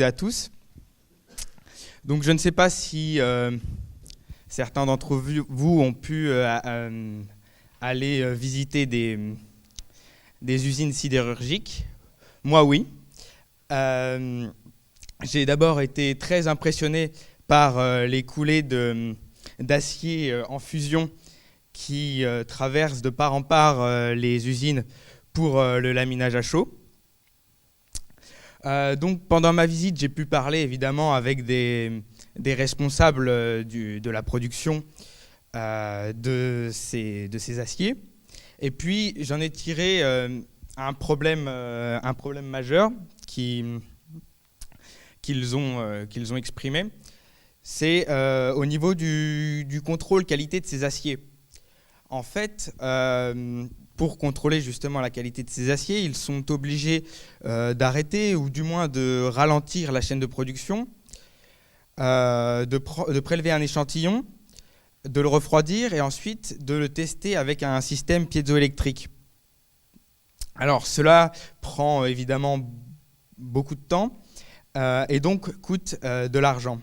à tous. Donc je ne sais pas si certains d'entre vous ont pu aller visiter des usines sidérurgiques. Moi, oui. J'ai d'abord été très impressionné par les coulées d'acier en fusion qui traversent de part en part les usines pour le laminage à chaud. Donc pendant ma visite, j'ai pu parler évidemment avec des responsables de la production de ces aciers. Et puis j'en ai tiré un problème majeur qu'ils ont exprimé. C'est au niveau du contrôle qualité de ces aciers. En fait, pour contrôler justement la qualité de ces aciers, ils sont obligés d'arrêter ou du moins de ralentir la chaîne de production, de prélever un échantillon, de le refroidir et ensuite de le tester avec un système piézoélectrique. Alors cela prend évidemment beaucoup de temps et donc coûte de l'argent.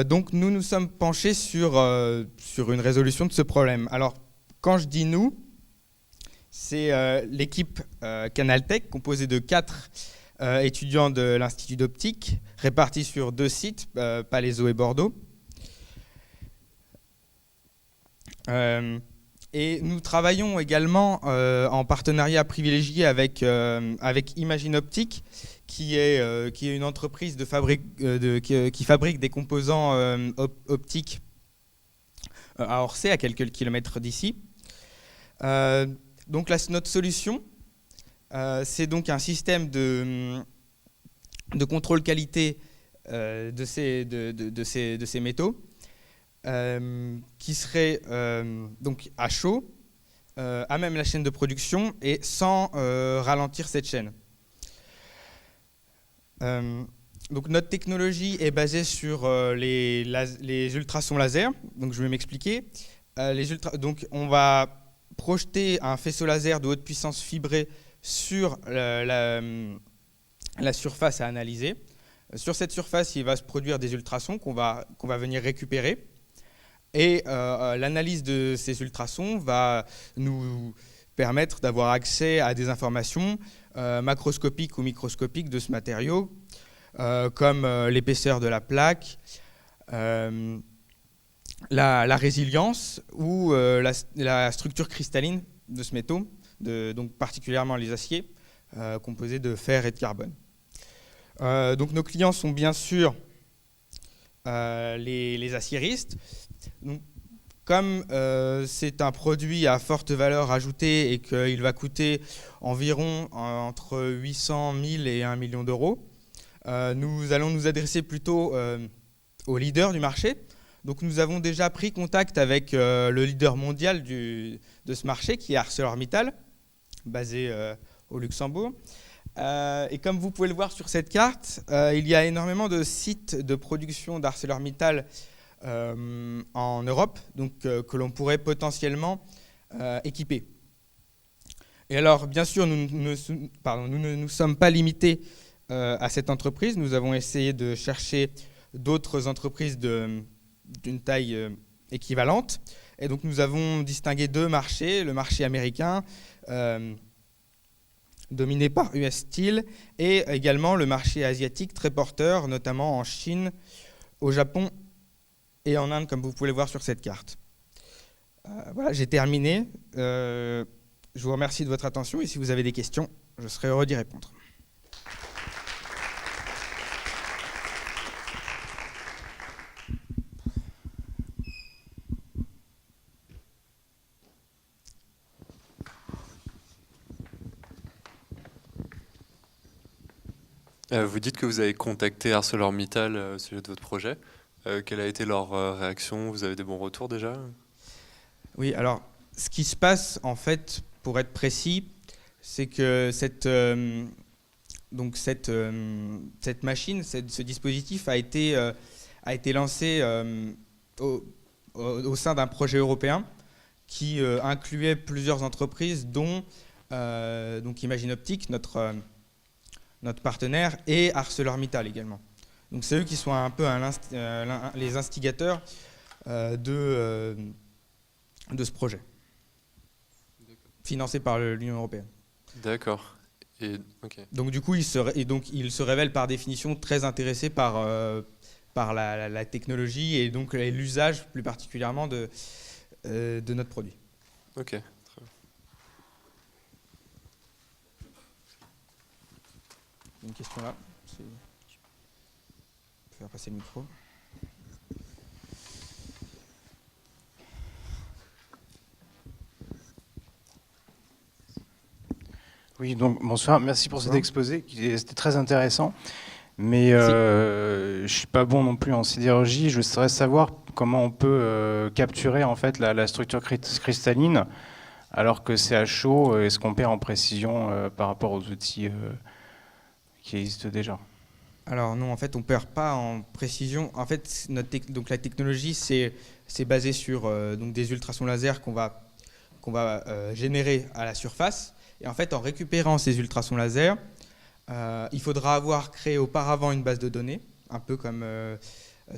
Donc nous nous sommes penchés sur une résolution de ce problème. Alors quand je dis nous, c'est l'équipe Canaltech, composée de 4 étudiants de l'Institut d'optique, répartis sur 2 sites, Palaiseau et Bordeaux. Et nous travaillons également en partenariat privilégié avec Imagine Optique, qui est une entreprise qui fabrique des composants optiques à Orsay, à quelques kilomètres d'ici. Donc notre solution, c'est donc un système de contrôle qualité de ces métaux qui serait donc à chaud, à même la chaîne de production et sans ralentir cette chaîne. Donc notre technologie est basée sur les ultrasons laser. Donc je vais m'expliquer. Donc on va projeter un faisceau laser de haute puissance fibré sur la surface à analyser. Sur cette surface, il va se produire des ultrasons qu'on va venir récupérer. Et l'analyse de ces ultrasons va nous permettre d'avoir accès à des informations macroscopiques ou microscopiques de ce matériau, comme l'épaisseur de la plaque, la résilience ou la structure cristalline de ce métaux, donc particulièrement les aciers composés de fer et de carbone. Donc nos clients sont bien sûr les aciéristes. Donc, comme c'est un produit à forte valeur ajoutée et qu'il va coûter environ entre 800 000 et 1 million d'euros, nous allons nous adresser plutôt aux leaders du marché. Donc nous avons déjà pris contact avec le leader mondial de ce marché, qui est ArcelorMittal, basé au Luxembourg. Et comme vous pouvez le voir sur cette carte, il y a énormément de sites de production d'ArcelorMittal en Europe, donc que l'on pourrait potentiellement équiper. Et alors, bien sûr, nous ne nous sommes pas limités à cette entreprise. Nous avons essayé de chercher d'autres entreprises d'une taille équivalente. Et donc, nous avons distingué 2 marchés. Le marché américain, dominé par US Steel, et également le marché asiatique très porteur, notamment en Chine, au Japon et en Inde, comme vous pouvez le voir sur cette carte. Voilà, j'ai terminé. Je vous remercie de votre attention et si vous avez des questions, je serai heureux d'y répondre. Vous dites que vous avez contacté ArcelorMittal au sujet de votre projet. Quelle a été leur réaction? Vous avez des bons retours déjà? Oui, alors ce qui se passe en fait, pour être précis, c'est que cette machine, ce dispositif a été lancé au sein d'un projet européen qui incluait plusieurs entreprises, dont donc Imagine Optique, notre partenaire, et ArcelorMittal également. Donc c'est eux qui sont un peu les instigateurs de ce projet, financé par l'Union européenne. D'accord. Okay. Donc du coup, ils se révèlent par définition très intéressés par la technologie et donc l'usage plus particulièrement de notre produit. Ok, très bien. Une question là. Je peux faire passer le micro. Oui, donc bonsoir, merci pour cet exposé, c'était très intéressant. Mais je ne suis pas bon non plus en sidérurgie. Je voudrais savoir comment on peut capturer en fait la structure cristalline alors que c'est à chaud. Est-ce qu'on perd en précision par rapport aux outils qui existent déjà? Alors non, en fait, on ne perd pas en précision. En fait, donc la technologie, c'est basé sur donc des ultrasons laser qu'on va générer à la surface. Et en fait, en récupérant ces ultrasons laser, il faudra avoir créé auparavant une base de données, un peu comme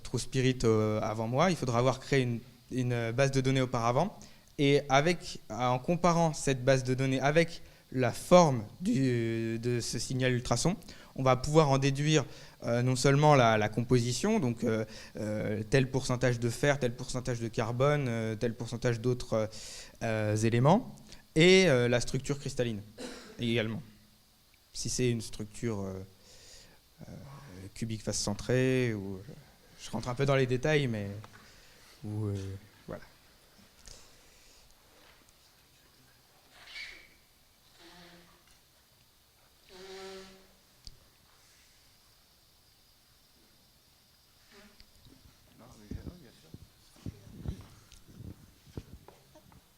TrueSpirit avant moi. Il faudra avoir créé une base de données auparavant. Et en comparant cette base de données avec la forme de ce signal ultrason, on va pouvoir en déduire non seulement la composition, donc tel pourcentage de fer, tel pourcentage de carbone, tel pourcentage d'autres éléments, et la structure cristalline également. Si c'est une structure cubique face centrée, ou je rentre un peu dans les détails, mais voilà.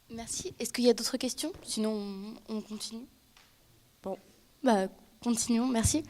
Merci. Est-ce qu'il y a d'autres questions? Sinon, on continue. Bon, continuons. Merci.